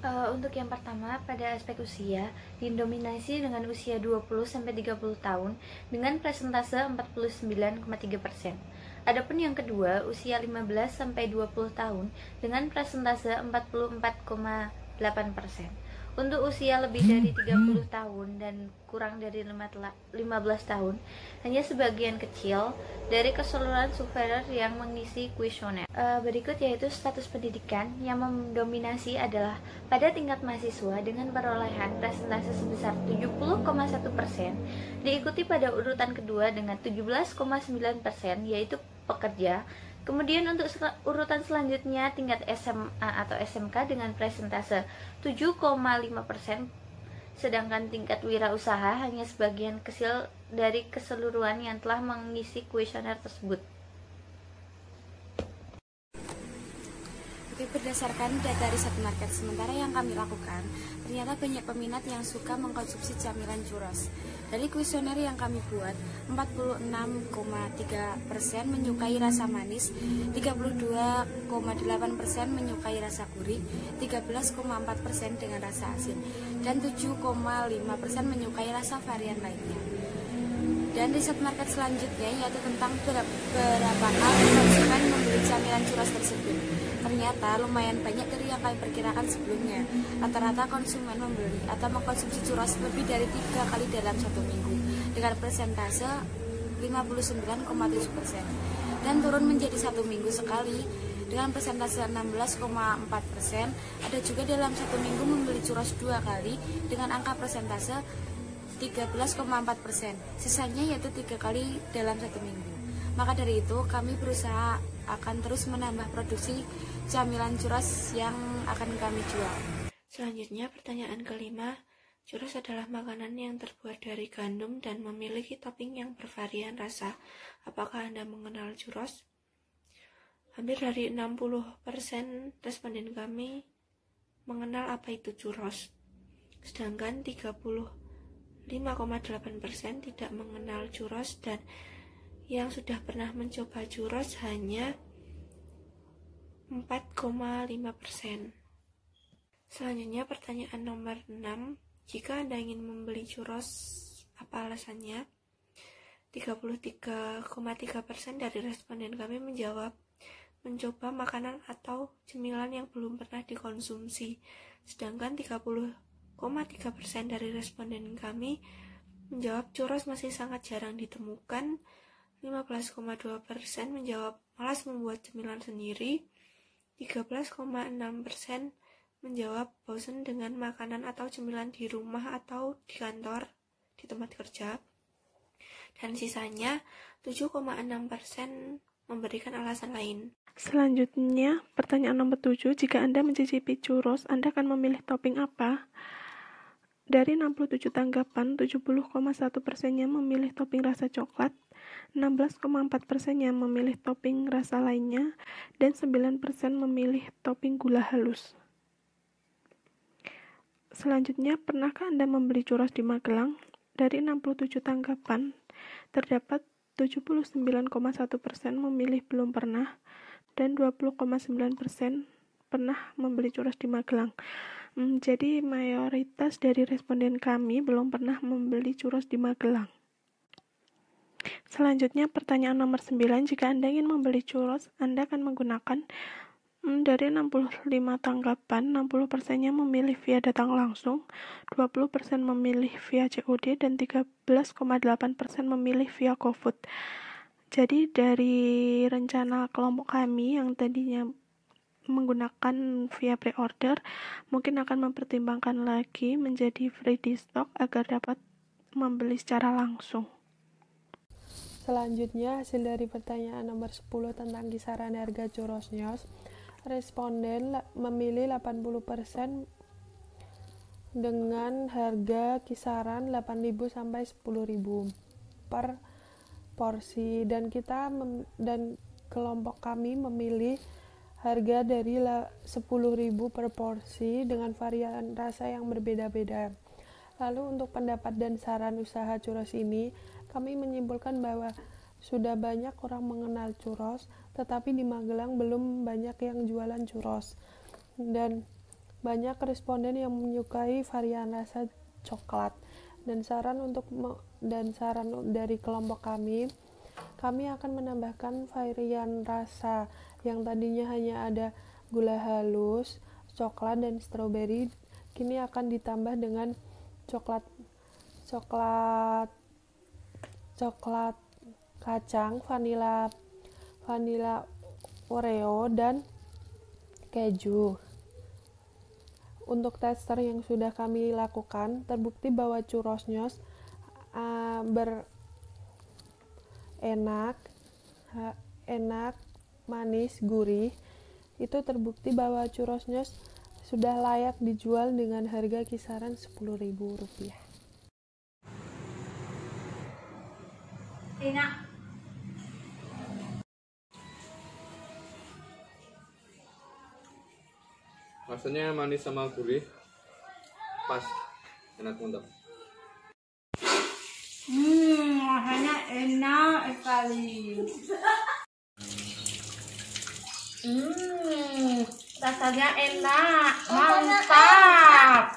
Untuk yang pertama, pada aspek usia, didominasi dengan usia 20-30 tahun dengan persentase 49,3%. Adapun yang kedua, usia 15-20 tahun dengan persentase 44,8%. Untuk usia lebih dari 30 tahun dan kurang dari 15 tahun, hanya sebagian kecil dari keseluruhan survivor yang mengisi kuesioner. Berikut yaitu status pendidikan yang mendominasi adalah pada tingkat mahasiswa dengan perolehan persentase sebesar 70,1%, diikuti pada urutan kedua dengan 17,9%, yaitu pekerja. Kemudian untuk urutan selanjutnya tingkat SMA atau SMK dengan presentase 7,5%, sedangkan tingkat wirausaha hanya sebagian kecil dari keseluruhan yang telah mengisi kuesioner tersebut. Oke, berdasarkan data riset market sementara yang kami lakukan, ternyata banyak peminat yang suka mengkonsumsi camilan churros. Dari kuesioner yang kami buat, 46,3% menyukai rasa manis, 32,8% menyukai rasa gurih, 13,4% dengan rasa asin, dan 7,5% menyukai rasa varian lainnya. Dan riset market selanjutnya yaitu tentang berapa kali konsumen membeli camilan churros tersebut. Ternyata lumayan banyak dari yang kami perkirakan sebelumnya. Rata-rata konsumen membeli atau mengkonsumsi churros lebih dari 3 kali dalam 1 minggu dengan persentase 59,7%, dan turun menjadi 1 minggu sekali dengan persentase 16,4%. Ada juga dalam 1 minggu membeli churros 2 kali dengan angka persentase 13,4%. Sisanya yaitu 3 kali dalam 1 minggu. Maka dari itu kami berusaha akan terus menambah produksi camilan churros yang akan kami jual. Selanjutnya pertanyaan kelima, churros adalah makanan yang terbuat dari gandum dan memiliki topping yang bervarian rasa. Apakah Anda mengenal churros? Hampir dari 60% responden kami mengenal apa itu churros. Sedangkan 35,8% tidak mengenal churros, dan yang sudah pernah mencoba churros hanya 4,5%. Selanjutnya pertanyaan nomor 6, jika Anda ingin membeli churros, apa alasannya? 33,3% dari responden kami menjawab mencoba makanan atau cemilan yang belum pernah dikonsumsi. Sedangkan 30,3% dari responden kami menjawab churros masih sangat jarang ditemukan. 15,2% menjawab malas membuat cemilan sendiri. 13,6% menjawab bosan dengan makanan atau cemilan di rumah atau di kantor, di tempat kerja. Dan sisanya 7,6% memberikan alasan lain. Selanjutnya, pertanyaan nomor 7, jika Anda mencicipi churros, Anda akan memilih topping apa? Dari 67 tanggapan, 70,1%-nya memilih topping rasa coklat, 16,4%-nya memilih topping rasa lainnya, dan 9% memilih topping gula halus. Selanjutnya, pernahkah Anda membeli churros di Magelang? Dari 67 tanggapan, terdapat 79,1% memilih belum pernah, dan 20,9% pernah membeli churros di Magelang. Jadi mayoritas dari responden kami belum pernah membeli churros di Magelang. Selanjutnya pertanyaan nomor 9, jika Anda ingin membeli churros, Anda akan menggunakan dari 65 tanggapan, 60%-nya memilih via datang langsung, 20% memilih via COD, dan 13,8% memilih via GoFood. Jadi dari rencana kelompok kami yang tadinya menggunakan via pre-order, mungkin akan mempertimbangkan lagi menjadi free di stock agar dapat membeli secara langsung. Selanjutnya, hasil dari pertanyaan nomor 10 tentang kisaran harga churrosnya, responden memilih 80% dengan harga kisaran 8.000 sampai 10.000 per porsi, dan kelompok kami memilih harga dari 10.000 per porsi dengan varian rasa yang berbeda-beda. Lalu untuk pendapat dan saran usaha churros ini, kami menyimpulkan bahwa sudah banyak orang mengenal churros, tetapi di Magelang belum banyak yang jualan churros. Dan Banyak responden yang menyukai varian rasa coklat. Dan saran dari kelompok kami akan menambahkan varian rasa yang tadinya hanya ada gula halus, coklat dan stroberi, kini akan ditambah dengan coklat kacang, vanila Oreo dan keju. Untuk tester yang sudah kami lakukan, terbukti bahwa churrosnya enak, manis, gurih. Itu terbukti bahwa churrosnya sudah layak dijual dengan harga kisaran Rp10.000. Enak. Rasanya manis sama gurih, pas, enak mantap. Rasanya enak sekali. Rasanya enak, mantap.